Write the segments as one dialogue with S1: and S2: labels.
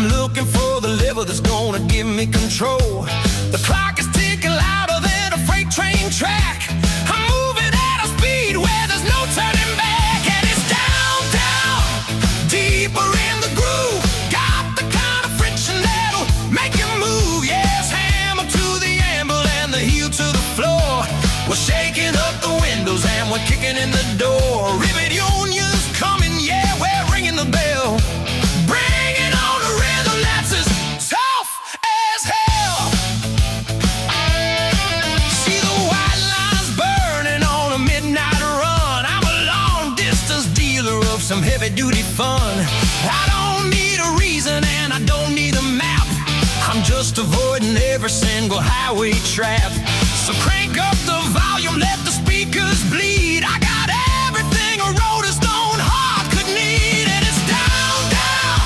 S1: looking for the lever that's gonna give me control. The clock is ticking louder than a freight train track. I'm moving at a speed where there's no turning back. And it's down, down, deeper in the groove. Got the kind of friction that'll make you move. Yes, hammer to the anvil and the heel to the floor. We're shaking up the windows and we're kicking in the door. Rivet Union's coming, yeah, we're ringing the bell. Bringing on a rhythm that's as tough as hell. See the white lines burning on a midnight run. I'm a long distance dealer of some heavy duty fun. I don't need a reason and I don't need a map. I'm just avoiding every single highway trap. So crank up the volume, let the speakers bleed. I got everything a roller stone heart could need. And it's down, down,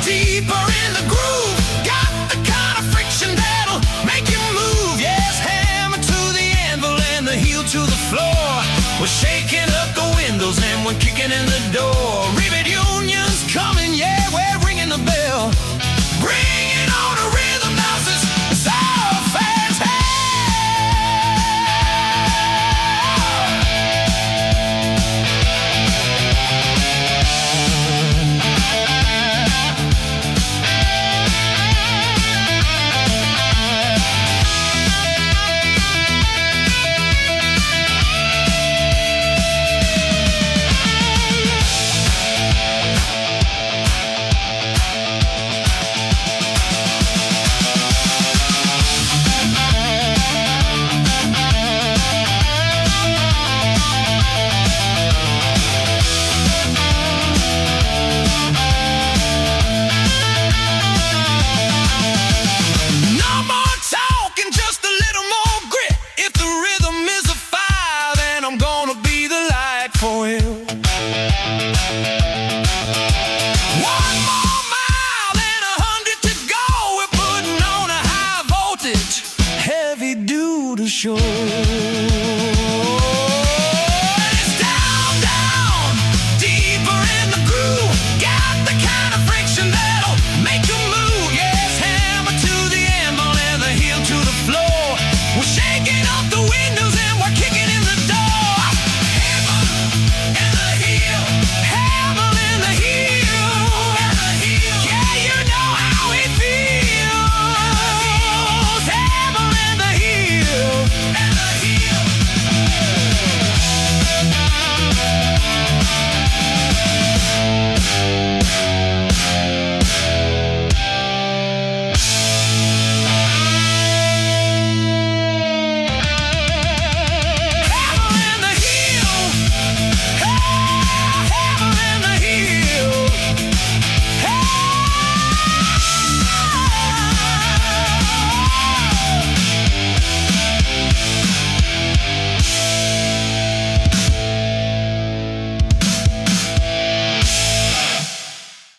S1: deeper in the groove. Got the kind of friction that'll make you move. Yes, hammer to the anvil and the heel to the floor. We're shaking up the windows and we're kicking in the